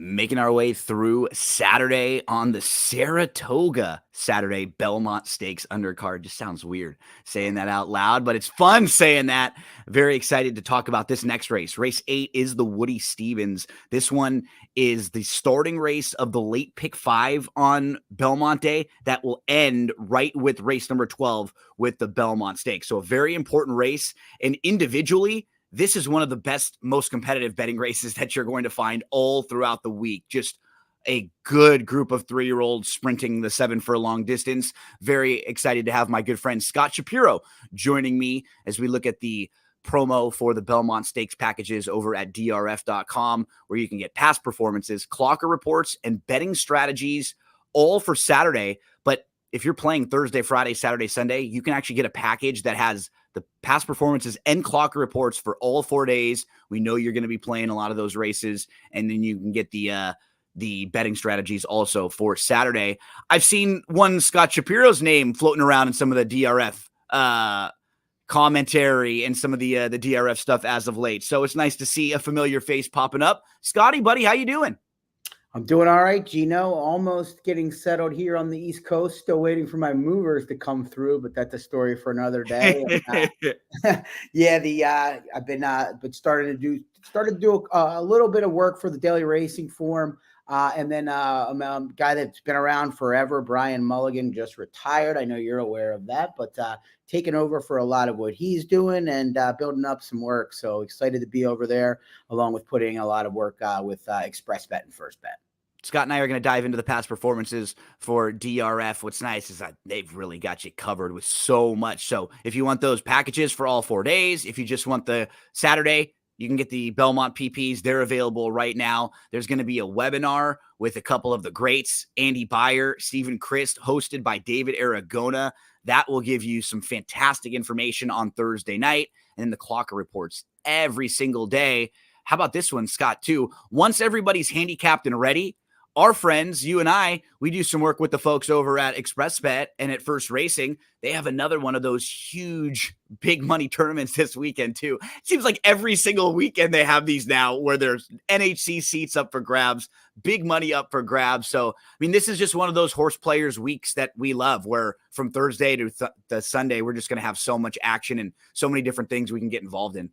Making our way through Saturday on the Saratoga Saturday Belmont Stakes undercard. Just sounds weird saying that out loud, but it's fun saying that. Very excited to talk about this next race. Race 8 is the Woody Stevens. This one is the starting race of the late pick 5 on Belmont Day that will end right with race number 12 with the Belmont Stakes. So a very important race, and individually, this is one of the best, most competitive betting races that you're going to find all throughout the week. Just a good group of 3-year-olds sprinting the 7 furlong distance. Very excited to have my good friend Scott Shapiro joining me as we look at the promo for the Belmont Stakes packages over at drf.com, where you can get past performances, clocker reports, and betting strategies all for Saturday. But if you're playing Thursday, Friday, Saturday, Sunday, you can actually get a package that has the past performances and clocker reports for all 4 days. We know you're going to be playing a lot of those races, and then you can get the betting strategies also for Saturday. I've seen one Scott Shapiro's name floating around in some of the DRF commentary and some of the DRF stuff as of late. So it's nice to see a familiar face popping up. Scotty, buddy, how you doing? I'm doing all right, Gino. Almost getting settled here on the East Coast. Still waiting for my movers to come through, but that's a story for another day. I've been started to do a little bit of work for the Daily Racing Form, and then a guy that's been around forever, Brian Mulligan, just retired. I know you're aware of that, but taking over for a lot of what he's doing and building up some work. So excited to be over there, along with putting a lot of work with Express Bet and First Bet. Scott and I are going to dive into the past performances for DRF. What's nice is that they've really got you covered with so much. So if you want those packages for all 4 days, if you just want the Saturday, you can get the Belmont PPs. They're available right now. There's going to be a webinar with a couple of the greats, Andy Beyer, Stephen Christ, hosted by David Aragona. That will give you some fantastic information on Thursday night, and then the clocker reports every single day. How about this one, Scott, too? Once everybody's handicapped and ready, our friends, you and I, we do some work with the folks over at ExpressBet and at First Racing. They have another one of those huge big money tournaments this weekend too. It seems like every single weekend they have these now where there's NHC seats up for grabs, big money up for grabs. So, I mean, this is just one of those horse players weeks that we love, where from Thursday to Sunday, we're just going to have so much action and so many different things we can get involved in.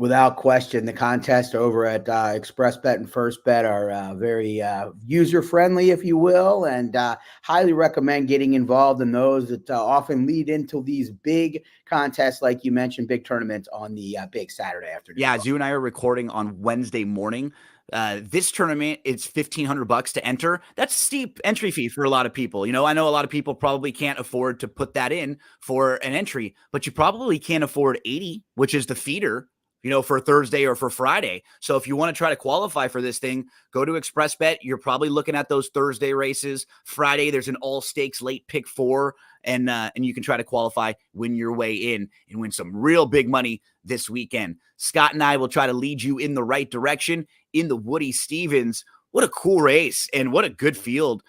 Without question, the contests over at ExpressBet and First Bet are very user-friendly, if you will, and highly recommend getting involved in those that often lead into these big contests, like you mentioned, big tournaments on the big Saturday afternoon. Yeah, as you and I are recording on Wednesday morning, this tournament, it's $1,500 to enter. That's a steep entry fee for a lot of people. You know, I know a lot of people probably can't afford to put that in for an entry, but you probably can't afford 80, which is the feeder, you know, for Thursday or for Friday. So if you want to try to qualify for this thing, go to ExpressBet. You're probably looking at those Thursday races. Friday, there's an all stakes late pick 4, and you can try to qualify, win your way in, and win some real big money this weekend. Scott and I will try to lead you in the right direction in the Woody Stevens. What a cool race, and what a good field,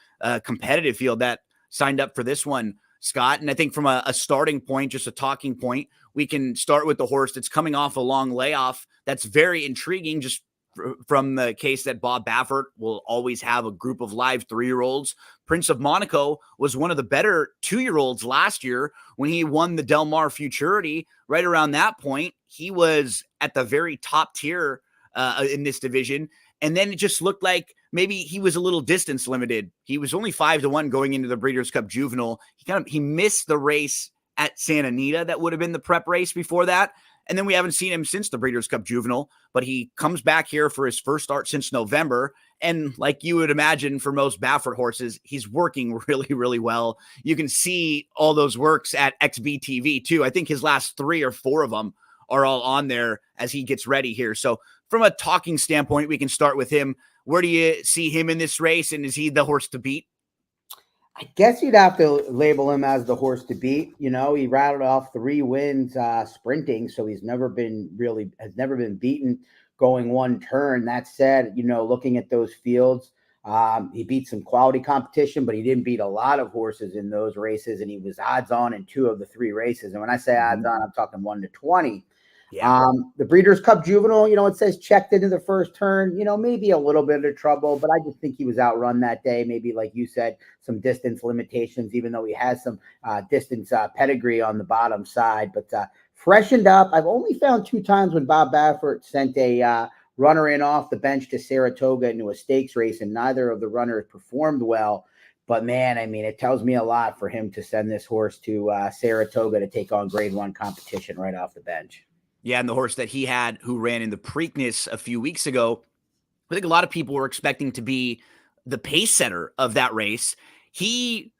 competitive field that signed up for this one, Scott. And I think from a starting point, just a talking point, we can start with the horse that's coming off a long layoff. That's very intriguing, just from the case that Bob Baffert will always have a group of live 3-year-olds. Prince of Monaco was one of the better 2-year-olds last year when he won the Del Mar Futurity. Right around that point, he was at the very top tier in this division. And then it just looked like maybe he was a little distance limited. He was only 5-1 going into the Breeders' Cup Juvenile. He missed the race at Santa Anita. That would have been the prep race before that. And then we haven't seen him since the Breeders' Cup Juvenile, but he comes back here for his first start since November. And like you would imagine for most Baffert horses, he's working really, really well. You can see all those works at XBTV too. I think his last 3 or 4 of them are all on there as he gets ready here. So from a talking standpoint, we can start with him. Where do you see him in this race, and is he the horse to beat? I guess you'd have to label him as the horse to beat. You know, he rattled off 3 wins sprinting, so has never been beaten going one turn. That said, you know, looking at those fields, he beat some quality competition, but he didn't beat a lot of horses in those races, and he was odds on in 2 of the 3 races. And when I say odds on, I'm talking 1 to 20. Yeah. The Breeders' Cup Juvenile, it says checked into the first turn, maybe a little bit of trouble, but I just think he was outrun that day. Maybe, like you said, some distance limitations, even though he has some distance pedigree on the bottom side. But freshened up. I've only found 2 times when Bob Baffert sent a runner in off the bench to Saratoga into a stakes race, and neither of the runners performed well. But man, I mean, it tells me a lot for him to send this horse to Saratoga to take on Grade 1 competition right off the bench. Yeah, and the horse that he had who ran in the Preakness a few weeks ago, I think a lot of people were expecting to be the pace setter of that race. He,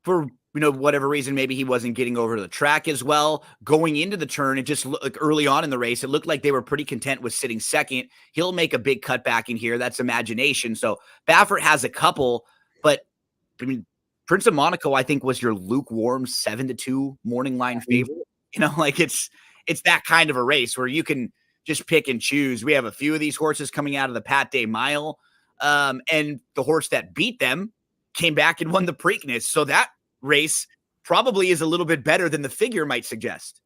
for whatever reason, maybe he wasn't getting over the track as well. Going into the turn, it just looked like early on in the race, it looked like they were pretty content with sitting second. He'll make a big cutback in here. That's imagination. So Baffert has a couple, but I mean, Prince of Monaco, I think, was your lukewarm 7-2 morning line favorite. Like it's that kind of a race where you can just pick and choose. We have a few of these horses coming out of the Pat Day Mile, and the horse that beat them came back and won the Preakness. So that race probably is a little bit better than the figure might suggest.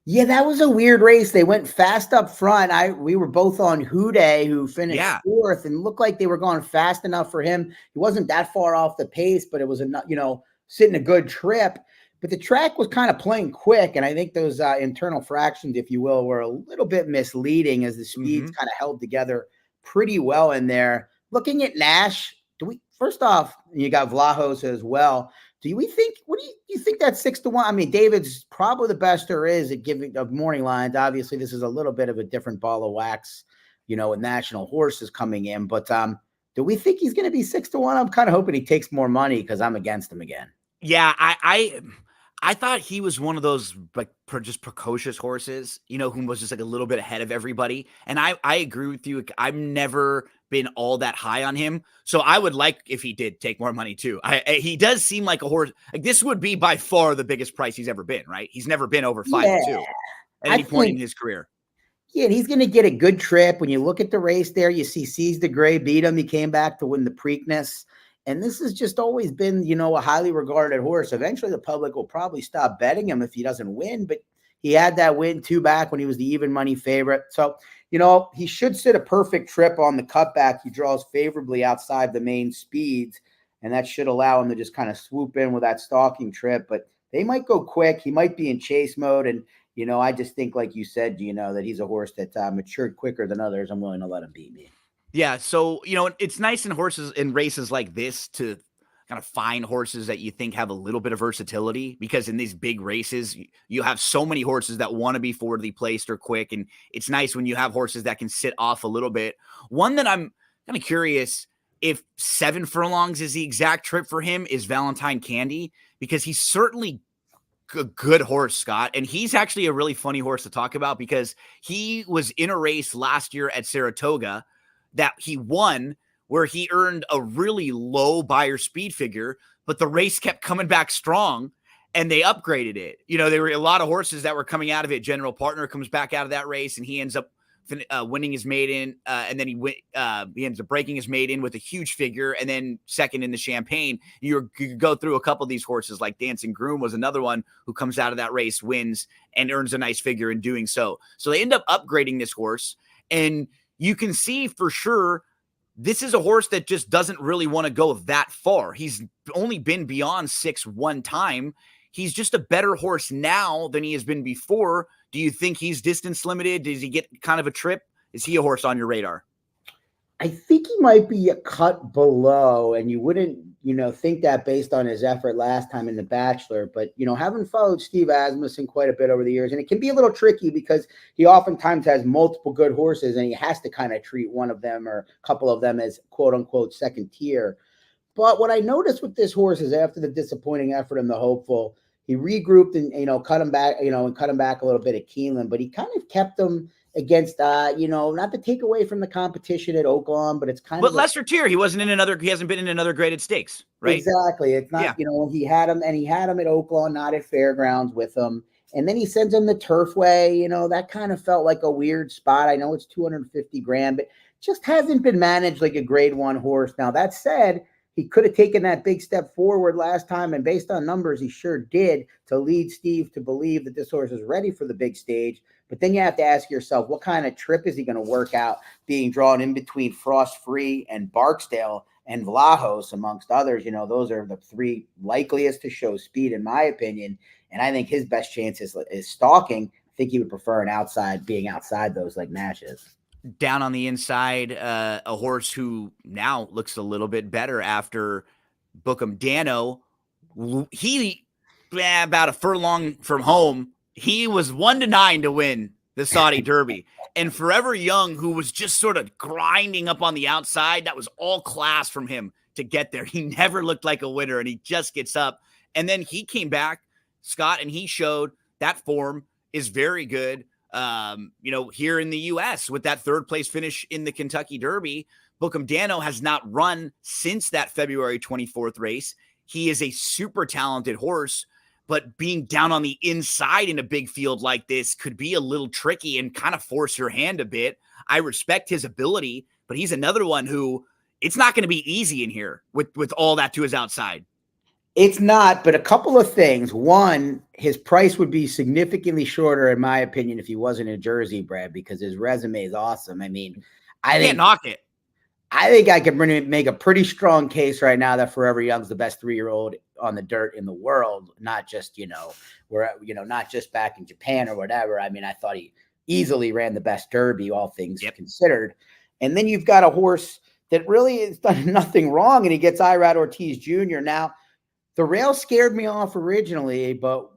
Yeah, that was a weird race. They went fast up front. We were both on Houday, who finished 4th, and looked like they were going fast enough for him. He wasn't that far off the pace, but it was enough, sitting a good trip. But the track was kind of playing quick, and I think those internal fractions, if you will, were a little bit misleading as the speeds kind of held together pretty well in there. Looking at Nash, first off, you got Vlahos as well. What do you think that 6-1? I mean, David's probably the best there is at giving of morning lines. Obviously, this is a little bit of a different ball of wax, with national horses coming in. But do we think he's going to be 6-1? I'm kind of hoping he takes more money because I'm against him again. Yeah, I thought he was one of those like just precocious horses, who was just like a little bit ahead of everybody. And I agree with you. I've never been all that high on him. So I would like if he did take more money too. He does seem like a horse. Like this would be by far the biggest price he's ever been, right? He's never been over 5-2 at any point in his career. Yeah, and he's going to get a good trip. When you look at the race there, you see Seize the Gray beat him. He came back to win the Preakness. And this has just always been, a highly regarded horse. Eventually, the public will probably stop betting him if he doesn't win. But he had that win 2 back when he was the even money favorite. So, he should sit a perfect trip on the cutback. He draws favorably outside the main speeds, and that should allow him to just kind of swoop in with that stalking trip. But they might go quick. He might be in chase mode. And, I just think, like you said, that he's a horse that matured quicker than others. I'm willing to let him beat me. Yeah, so, it's nice in races like this to kind of find horses that you think have a little bit of versatility, because in these big races, you have so many horses that want to be forwardly placed or quick, and it's nice when you have horses that can sit off a little bit. One that I'm kind of curious if 7 furlongs is the exact trip for him is Valentine Candy, because he's certainly a good horse, Scott, and he's actually a really funny horse to talk about because he was in a race last year at Saratoga that he won, where he earned a really low buyer speed figure, but the race kept coming back strong and they upgraded it. There were a lot of horses that were coming out of it. General Partner comes back out of that race and he ends up winning his maiden. And then he ends up breaking his maiden with a huge figure and then second in the Champagne. You go through a couple of these horses, like Dancing Groom was another one who comes out of that race, wins and earns a nice figure in doing so. So they end up upgrading this horse, and you can see for sure this is a horse that just doesn't really want to go that far. He's only been beyond 6 one time. He's just a better horse now than he has been before. Do you think he's distance limited? Does he get kind of a trip? Is he a horse on your radar? I think he might be a cut below, and you wouldn't, think that based on his effort last time in the Bachelor. But, having followed Steve Asmussen quite a bit over the years, and it can be a little tricky because he oftentimes has multiple good horses and he has to kind of treat one of them or a couple of them as quote unquote second tier. But what I noticed with this horse is after the disappointing effort in the Hopeful, he regrouped and, cut him back, and cut him back a little bit at Keeneland, but he kind of kept him against, not to take away from the competition at Oaklawn, but it's kind of. But Lesser tier, he hasn't been in another graded stakes, right? Exactly. It's not, he had him at Oaklawn, not at Fairgrounds with him. And then he sends him the Turfway. That kind of felt like a weird spot. I know it's $250,000, but just hasn't been managed like a grade 1 horse. Now, that said, he could have taken that big step forward last time. And based on numbers, he sure did, to lead Steve to believe that this horse is ready for the big stage. But then you have to ask yourself, what kind of trip is he going to work out being drawn in between Frost Free and Barksdale and Vlahos, amongst others? Those are the three likeliest to show speed, in my opinion. And I think his best chance is stalking. I think he would prefer being outside those, like Nash is. Down on the inside, a horse who now looks a little bit better after Bookham Dano. He, about a furlong from home, he was 1-9 to win the Saudi Derby. And Forever Young, who was just sort of grinding up on the outside, that was all class from him to get there. He never looked like a winner, and he just gets up. And then he came back, Scott, and he showed that form is very good. Here in the U.S. with that third place finish in the Kentucky Derby. Bookham Dano has not run since that February 24th race. He is a super talented horse, but being down on the inside in a big field like this could be a little tricky and kind of force your hand a bit. I respect his ability, but he's another one who it's not going to be easy in here with all that to his outside. It's not, but a couple of things. One, his price would be significantly shorter, in my opinion, if he wasn't in Jersey, Brad, because his resume is awesome. I mean, I can't knock it. I think I can make a pretty strong case right now that Forever Young's the best 3-year-old on the dirt in the world, not just, not just back in Japan or whatever. I mean, I thought he easily ran the best Derby, all things considered. And then you've got a horse that really has done nothing wrong, and he gets Irad Ortiz Jr. Now, the rail scared me off originally, but,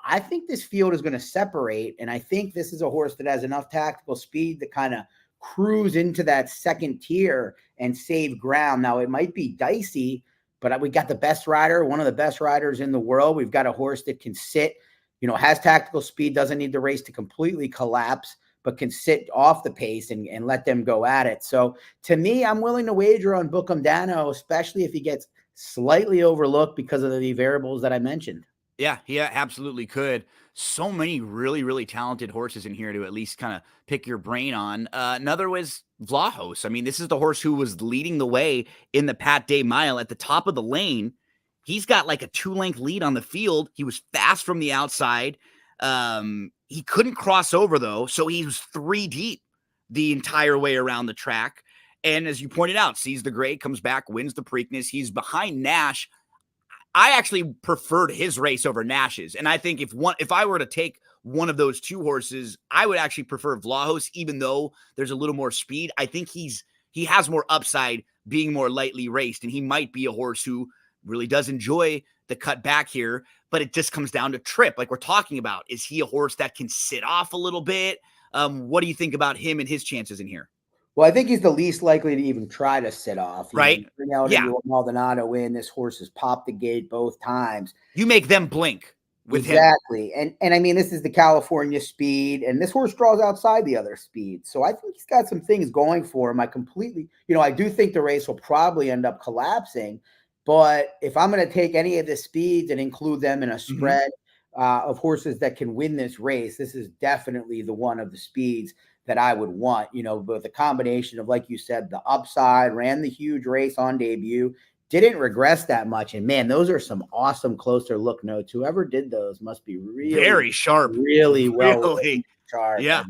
I think this field is going to separate, and I think this is a horse that has enough tactical speed to kind of cruise into that second tier and save ground. Now, it might be dicey, but we got the best rider, one of the best riders in the world. We've got a horse that can sit, has tactical speed, doesn't need the race to completely collapse, but can sit off the pace and let them go at it. So, to me, I'm willing to wager on Bookham Dano, especially if he gets slightly overlooked because of the variables that I mentioned. Yeah, he absolutely could. So many really, really talented horses in here to at least kind of pick your brain on. Another was Vlahos. I mean, this is the horse who was leading the way in the Pat Day Mile at the top of the lane. He's got like a 2-length lead on the field. He was fast from the outside. He couldn't cross over, though, so he was 3 deep the entire way around the track. And as you pointed out, sees the grade, comes back, wins the Preakness. He's behind Nash. I actually preferred his race over Nash's. And I think if I were to take one of those two horses, I would actually prefer Vlahos, even though there's a little more speed. I think he has more upside being more lightly raced, and he might be a horse who really does enjoy the cut back here, but it just comes down to trip, like we're talking about. Is he a horse that can sit off a little bit? What do you think about him and his chances in here? Well, I think he's the least likely to even try to sit off. Right? Bring out Maldonado in. This horse has popped the gate both times. You make them blink with him. Exactly. And I mean, this is the California speed, and this horse draws outside the other speed. So I think he's got some things going for him. I do think the race will probably end up collapsing, but if I'm going to take any of the speeds and include them in a spread of horses that can win this race, this is definitely the one of the speeds that I would want, with a combination of, like you said, the upside, ran the huge race on debut, didn't regress that much. And man, those are some awesome closer look notes. Whoever did those must be really very sharp, really well sharp. Yeah.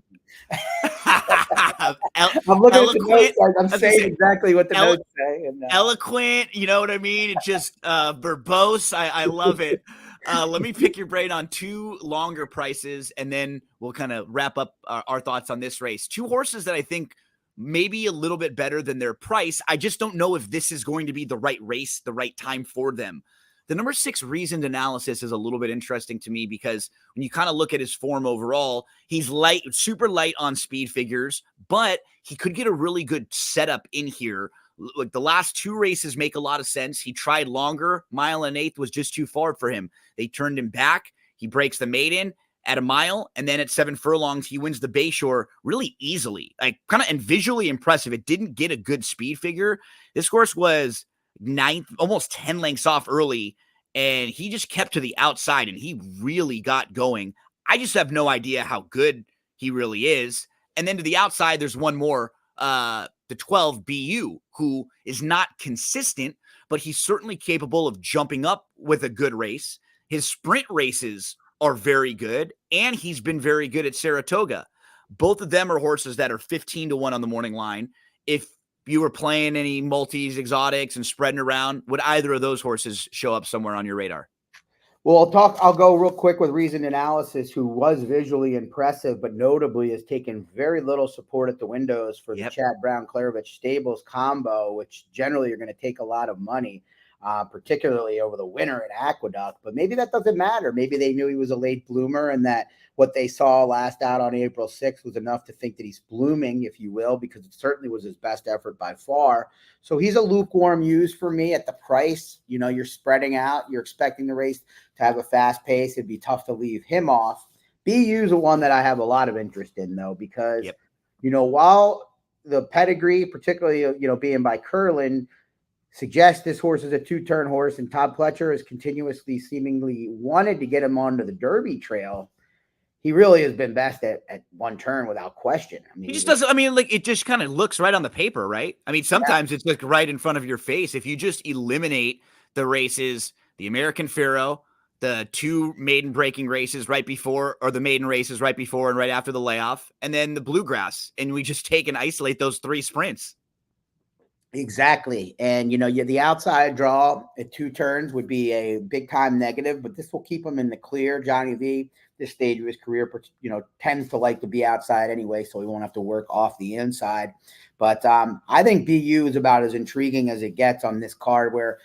I'm looking at the notes. I'm saying exactly what the notes say. And, eloquent, you know what I mean? It's just verbose. I love it. Let me pick your brain on 2 longer prices, and then we'll kind of wrap up our thoughts on this race. 2 horses that I think maybe a little bit better than their price. I just don't know if this is going to be the right race, the right time for them. The number 6 Reasoned Analysis is a little bit interesting to me because when you kind of look at his form overall, he's light, super light on speed figures, but he could get a really good setup in here. Like the last 2 races make a lot of sense. He tried longer. 1 1/8 was just too far for him. They turned him back. He breaks the maiden at 1 mile, and then at 7 furlongs, he wins the Bayshore really easily. Like kind of and visually impressive. It didn't get a good speed figure. This horse was 9th, almost 10 lengths off early, and he just kept to the outside, and he really got going. I just have no idea how good he really is. And then to the outside, there's one more. The 12 BU, who is not consistent, but he's certainly capable of jumping up with a good race. His sprint races are very good, and he's been very good at Saratoga. Both of them are horses that are 15-1 on the morning line. If you were playing any multis, exotics, and spreading around, would either of those horses show up somewhere on your radar? Well, I'll go real quick with Reasoned Analysis, who was visually impressive, but notably has taken very little support at the windows for the Chad Brown Klarovich Stables combo, which generally are going to take a lot of money, particularly over the winter at Aqueduct. But maybe that doesn't matter. Maybe they knew he was a late bloomer and that what they saw last out on April 6th was enough to think that he's blooming, if you will, because it certainly was his best effort by far. So he's a lukewarm use for me at the price. You know, you're spreading out. You're expecting the race to have a fast pace. It'd be tough to leave him off. BU is the one that I have a lot of interest in, though, because, you know, while the pedigree, particularly, you know, being by Curlin, suggests this horse is a two-turn horse, and Todd Pletcher has continuously seemingly wanted to get him onto the Derby trail, he really has been best at one turn without question. I mean, he just doesn't. I mean, like, it just kind of looks right on the paper, right? I mean, sometimes it's like right in front of your face. If you just eliminate the races, the American Pharoah, the two maiden breaking races right before, or the maiden races right before and right after the layoff, and then the Bluegrass, and we just take and isolate those three sprints. Exactly. And, you know, the outside draw at two turns would be a big time negative, but this will keep him in the clear. Johnny V, this stage of his career, you know, tends to like to be outside anyway, so he won't have to work off the inside. But I think BU is about as intriguing as it gets on this card, where,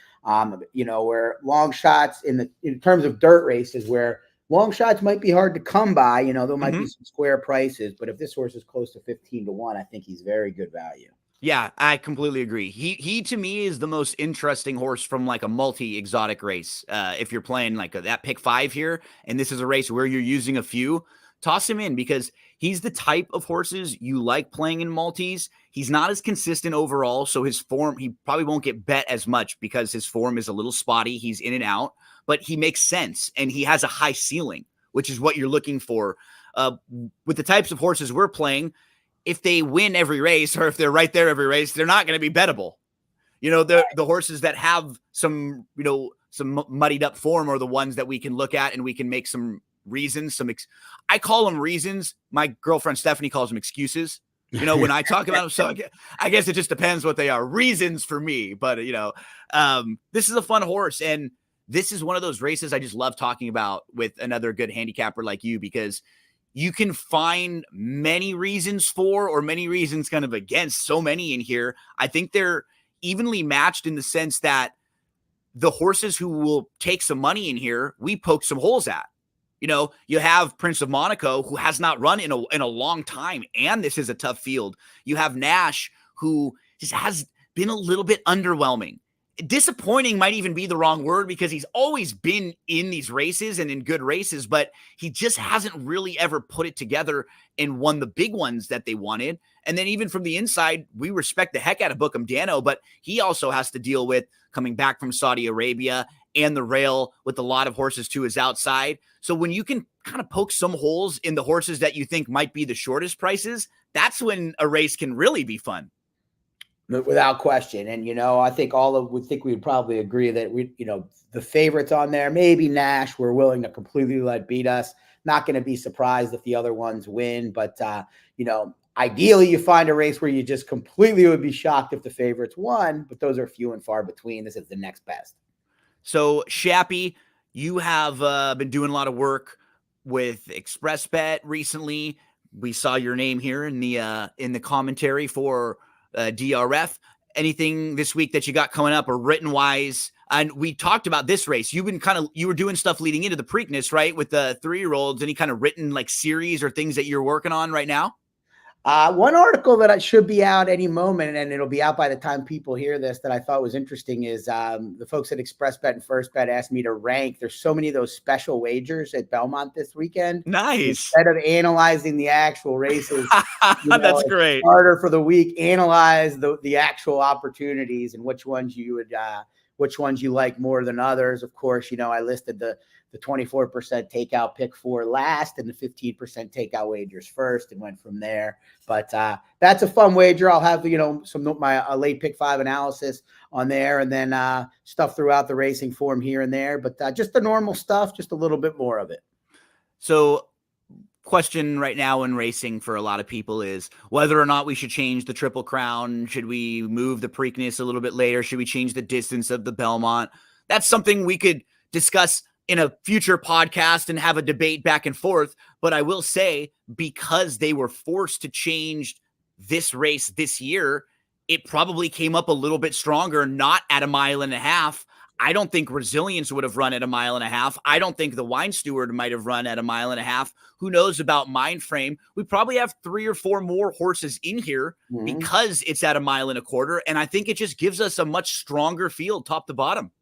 you know, where long shots in terms of dirt races, where long shots might be hard to come by. You know, there might be some square prices, but if this horse is close to 15-1, I think he's very good value. Yeah, I completely agree. He to me is the most interesting horse from like a multi-exotic race. If you're playing like that pick 5 here, and this is a race where you're using a few, toss him in, because he's the type of horses you like playing in multis. He's not as consistent overall, so his form, he probably won't get bet as much because his form is a little spotty. He's in and out, but he makes sense, and he has a high ceiling, which is what you're looking for. With the types of horses we're playing, if they win every race, or if they're right there every race, they're not going to be bettable. You know, the horses that have some, you know, some muddied up form are the ones that we can look at and we can make some reasons. I call them reasons. My girlfriend Stephanie calls them excuses. You know, when I talk about them, so I guess it just depends what they are. Reasons for me, but you know, this is a fun horse, and this is one of those races I just love talking about with another good handicapper like you, because you can find many reasons for, or many reasons kind of against, so many in here. I think they're evenly matched in the sense that the horses who will take some money in here, we poke some holes at. You know, you have Prince of Monaco, who has not run in a long time, and this is a tough field. You have Nash, who just has been a little bit underwhelming. Disappointing might even be the wrong word, because he's always been in these races and in good races, but he just hasn't really ever put it together and won the big ones that they wanted. And then even from the inside, we respect the heck out of Bookham Dano, but he also has to deal with coming back from Saudi Arabia and the rail with a lot of horses to his outside. So when you can kind of poke some holes in the horses that you think might be the shortest prices, that's when a race can really be fun. Without question. And, you know, I think we'd probably agree that you know, the favorites on there, maybe Nash, we're willing to completely let beat us. Not going to be surprised if the other ones win, but, you know, ideally you find a race where you just completely would be shocked if the favorites won, but those are few and far between. This is the next best. So Shappy, you have been doing a lot of work with Express Bet recently. We saw your name here in the commentary for DRF. Anything this week that you got coming up, or written wise? And we talked about this race. You were doing stuff leading into the Preakness, right? With the 3-year-olds, any kind of written like series or things that you're working on right now? One article that I should be out any moment, and it'll be out by the time people hear this, that I thought was interesting is the folks at Express Bet and First Bet asked me to rank. There's so many of those special wagers at Belmont this weekend. Nice. Instead of analyzing the actual races, that's great. Harder for the week, analyze the actual opportunities and which ones you would which ones you like more than others. Of course, I listed the 24% takeout pick for last and the 15% takeout wagers first, and went from there. But that's a fun wager. I'll have some my late pick 5 analysis on there, and then stuff throughout the racing form here and there. But just the normal stuff, just a little bit more of it. So, question right now in racing for a lot of people is whether or not we should change the Triple Crown. Should we move the Preakness a little bit later? Should we change the distance of the Belmont? That's something we could discuss in a future podcast and have a debate back and forth. But I will say, because they were forced to change this race this year, it probably came up a little bit stronger, not at 1.5 miles. I don't think Resilience would have run at 1.5 miles. I don't think the Wine Steward might have run at 1.5 miles. Who knows about Mindframe? We probably have 3 or 4 more horses in here because it's at 1.25 miles. And I think it just gives us a much stronger field top to bottom.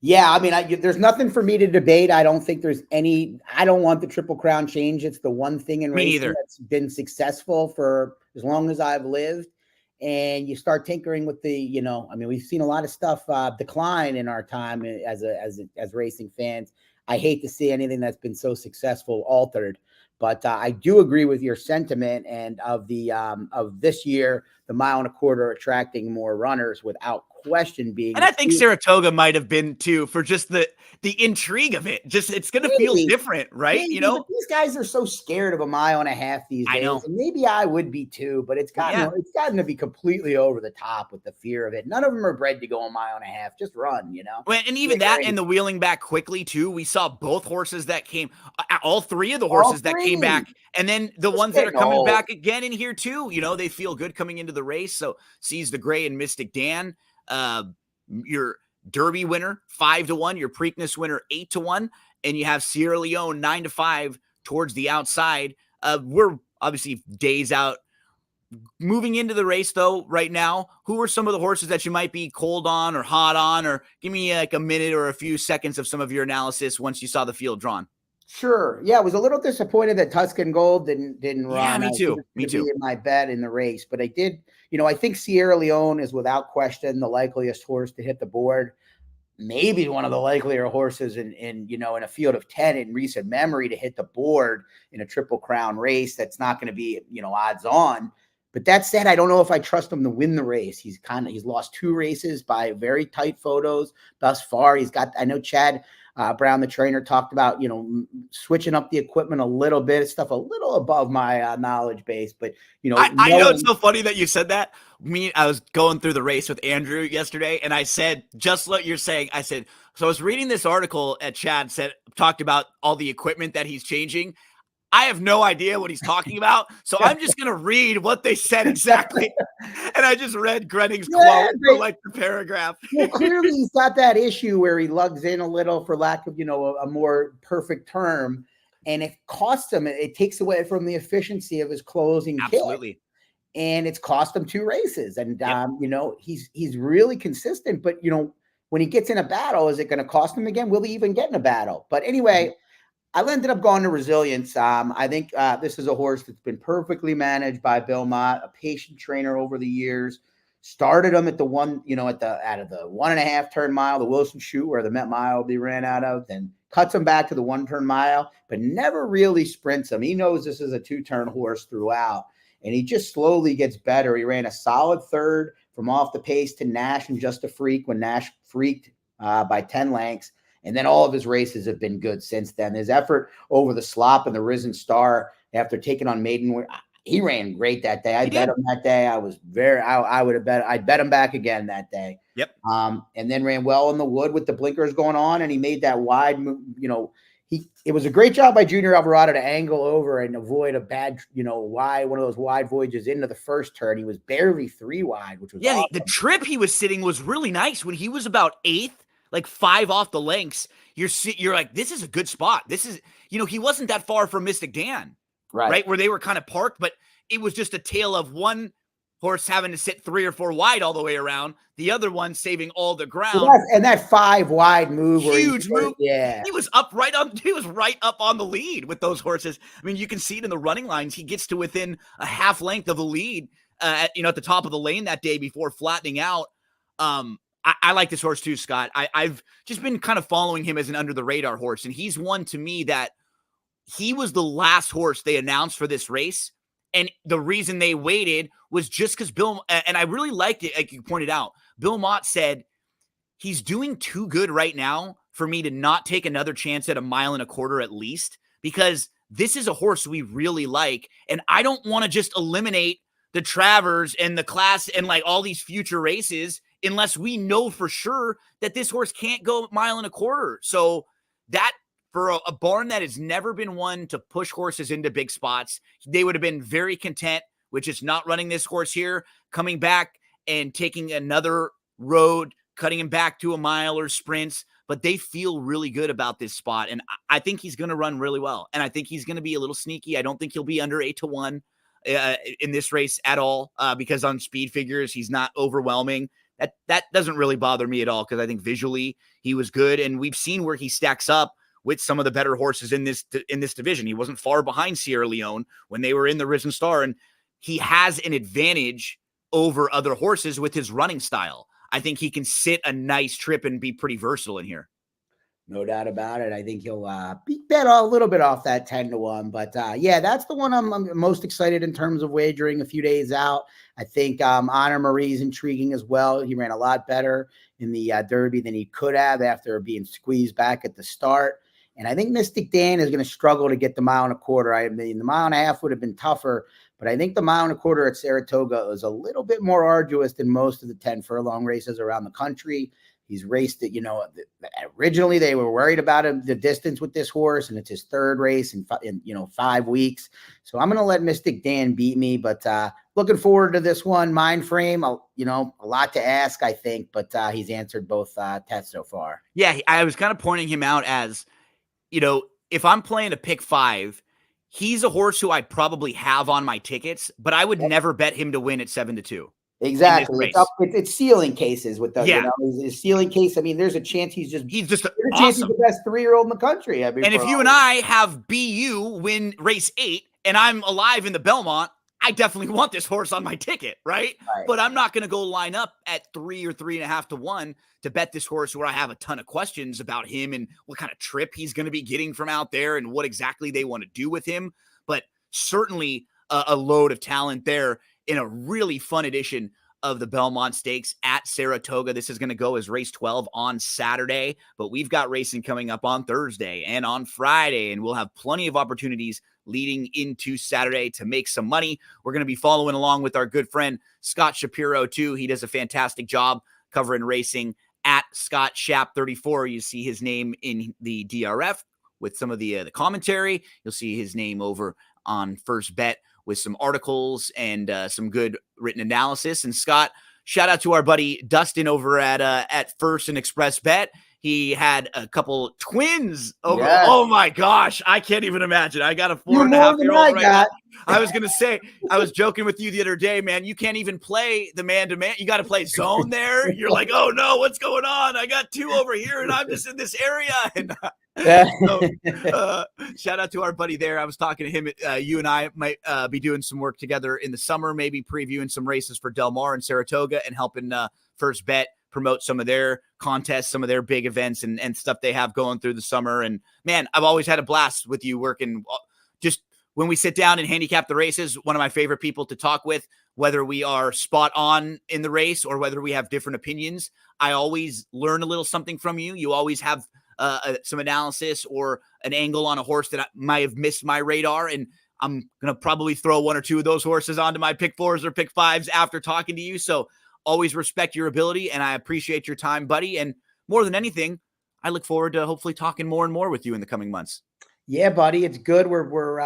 Yeah, I mean, there's nothing for me to debate. I don't think there's any. I don't want the Triple Crown change. It's the one thing in racing that's been successful for as long as I've lived. And you start tinkering with the, we've seen a lot of stuff decline in our time as racing fans. I hate to see anything that's been so successful altered. But I do agree with your sentiment, and of this year, the 1.25 miles attracting more runners without question being. And I think Saratoga might have been too, for just the intrigue of it. Just it's going to feel different, right? Maybe, but these guys are so scared of 1.5 miles these days. I know. And maybe I would be too, but it's gotten to be completely over the top with the fear of it. None of them are bred to go 1.5 miles. Just run, Well, and even that and the wheeling back quickly too. We saw both horses that came, all 3 of the horses that came back, and then the ones that are coming back again in here too. They feel good coming into the race. So Seize the Gray and Mystic Dan. Your Derby winner 5-1, your Preakness winner 8-1, and you have Sierra Leone 9-5 towards the outside. We're obviously days out. Moving into the race though, right now, who are some of the horses that you might be cold on or hot on, or give me like a minute or a few seconds of some of your analysis once you saw the field drawn? Sure. Yeah, I was a little disappointed that Tuscan Gold didn't run. Yeah, me too. Me too. In my bet in the race, but I did. I think Sierra Leone is without question the likeliest horse to hit the board. Maybe one of the likelier horses in a field of 10 in recent memory to hit the board in a Triple Crown race. That's not going to be odds on. But that said, I don't know if I trust him to win the race. He's lost 2 races by very tight photos thus far. I know Chad Brown, the trainer, talked about, switching up the equipment a little bit, stuff a little above my knowledge base. But, I know it's so funny that you said that. I was going through the race with Andrew yesterday, and I said, just what you're saying. I said, so I was reading this article at Chad talked about all the equipment that he's changing. I have no idea what he's talking about, so I'm just going to read what they said exactly. And I just read Grenning's quote for like the paragraph. Well, clearly he's got that issue where he lugs in a little, for lack of, a more perfect term, and it costs him. It takes away from the efficiency of his closing Absolutely. kick. And it's cost him 2 races. And, he's really consistent. But, when he gets in a battle, is it going to cost him again? Will he even get in a battle? But anyway, I ended up going to Resilience. I think this is a horse that's been perfectly managed by Bill Mott, a patient trainer over the years. Started him at the out of the 1.5 turn mile, the Wilson Chute, where the Met Mile will be ran out of, then cuts him back to the 1 turn mile, but never really sprints him. He knows this is a 2-turn horse throughout, and he just slowly gets better. He ran a solid 3rd from off the pace to Nash and Just a Freak when Nash freaked by 10 lengths. And then all of his races have been good since then. His effort over the Slop and the Risen Star after taking on Maiden, he ran great that day. I bet him that day. I'd bet him back again that day. Yep. And then ran well in the Wood with the blinkers going on, and he made that wide move. It was a great job by Junior Alvarado to angle over and avoid a bad, one of those wide voyages into the first turn. He was barely 3 wide, which was awesome. The trip he was sitting was really nice. When he was about 8th, like 5 off the lengths, you're like, this is a good spot. This is, he wasn't that far from Mystic Dan, right? Where they were kind of parked, but it was just a tale of one horse having to sit 3 or 4 wide all the way around, the other one saving all the ground. And that 5 wide move, huge move. Yeah, he was right up on the lead with those horses. I mean, you can see it in the running lines. He gets to within a half length of the lead, at the top of the lane that day before flattening out. I like this horse too, Scott. I've just been kind of following him as an under the radar horse, and he's one to me that he was the last horse they announced for this race. And the reason they waited was just because Bill, and I really liked it, like you pointed out, Bill Mott said, he's doing too good right now for me to not take another chance at 1.25 miles at least, because this is a horse we really like. And I don't want to just eliminate the Travers and the Class and like all these future races unless we know for sure that this horse can't go 1.25 miles. So that, for a barn that has never been one to push horses into big spots, they would have been very content with just not running this horse here, coming back and taking another road, cutting him back to 1 mile or sprints. But they feel really good about this spot. And I think he's going to run really well. And I think he's going to be a little sneaky. I don't think he'll be under 8-1 in this race at all, because on speed figures, he's not overwhelming. That doesn't really bother me at all, because I think visually he was good. And we've seen where he stacks up with some of the better horses in this division. He wasn't far behind Sierra Leone when they were in the Risen Star, and he has an advantage over other horses with his running style. I think he can sit a nice trip and be pretty versatile in here. No doubt about it. I think he'll bet a little bit off that 10-1, but yeah, that's the one I'm most excited in terms of wagering a few days out. I think Honor Marie's intriguing as well. He ran a lot better in the Derby than he could have after being squeezed back at the start. And I think Mystic Dan is going to struggle to get the 1.25 miles. I mean, the 1.5 miles would have been tougher, but I think the 1.25 miles at Saratoga is a little bit more arduous than most of the 10 furlong races around the country. He's raced it, originally they were worried about the distance with this horse, and it's his third race in 5 weeks. So I'm going to let Mystic Dan beat me, but looking forward to this one. Mind frame, a lot to ask, I think, but he's answered both tests so far. Yeah, I was kind of pointing him out as, if I'm playing a pick 5, he's a horse who I'd probably have on my tickets, but I would never bet him to win at 7-2. Exactly. It's ceiling cases with the, his ceiling case. I mean, there's a chance he's just awesome. He's the best 3-year-old in the country. I mean, and if you and I have BU win race 8 and I'm alive in the Belmont, I definitely want this horse on my ticket, right? But I'm not going to go line up at 3 or 3.5-1 to bet this horse where I have a ton of questions about him and what kind of trip he's going to be getting from out there and what exactly they want to do with him. But certainly a load of talent there in a really fun edition of the Belmont Stakes at Saratoga. This is going to go as race 12 on Saturday, but we've got racing coming up on Thursday and on Friday, and we'll have plenty of opportunities leading into Saturday to make some money. We're going to be following along with our good friend Scott Shapiro too. He does a fantastic job covering racing at Scott Shap 34. You see his name in the DRF with some of the commentary. You'll see his name over on First Bet with some articles and some good written analysis. And Scott, shout out to our buddy Dustin over at First and Express Bet. He had a couple twins over. Yeah. Oh my gosh, I can't even imagine. I got a 4.5-year-old right now. I was gonna say, I was joking with you the other day, man. You can't even play the man-to-man. You got to play zone there. You're like, oh no, what's going on? I got 2 over here, and I'm just in this area. And so, shout out to our buddy there. I was talking to him. You and I might be doing some work together in the summer, maybe previewing some races for Del Mar and Saratoga, and helping First Bet promote some of their contests, some of their big events and stuff they have going through the summer. And man, I've always had a blast with you working. Just when we sit down and handicap the races, one of my favorite people to talk with, whether we are spot on in the race or whether we have different opinions. I always learn a little something from you. You always have some analysis or an angle on a horse that might have missed my radar. And I'm going to probably throw 1 or 2 of those horses onto my pick 4s or pick 5s after talking to you. So always respect your ability, and I appreciate your time, buddy. And more than anything, I look forward to hopefully talking more and more with you in the coming months. Yeah, buddy, it's good. We're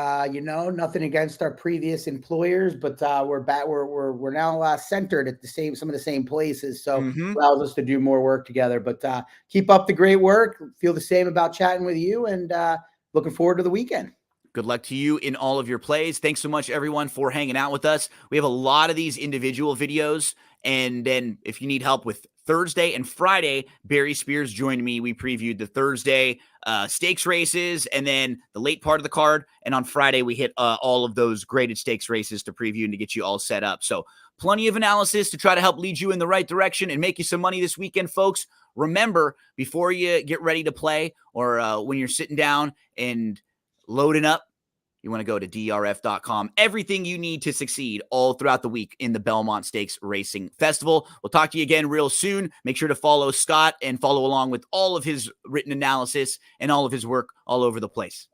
nothing against our previous employers, but we're back. We're now centered at some of the same places, so allows us to do more work together. But keep up the great work. Feel the same about chatting with you, and looking forward to the weekend. Good luck to you in all of your plays. Thanks so much, everyone, for hanging out with us. We have a lot of these individual videos. And then if you need help with Thursday and Friday, Barry Spears joined me. We previewed the Thursday stakes races and then the late part of the card. And on Friday, we hit all of those graded stakes races to preview and to get you all set up. So plenty of analysis to try to help lead you in the right direction and make you some money this weekend, folks. Remember, before you get ready to play or when you're sitting down and loading up, you want to go to drf.com. Everything you need to succeed all throughout the week in the Belmont Stakes Racing Festival. We'll talk to you again real soon. Make sure to follow Scott and follow along with all of his written analysis and all of his work all over the place.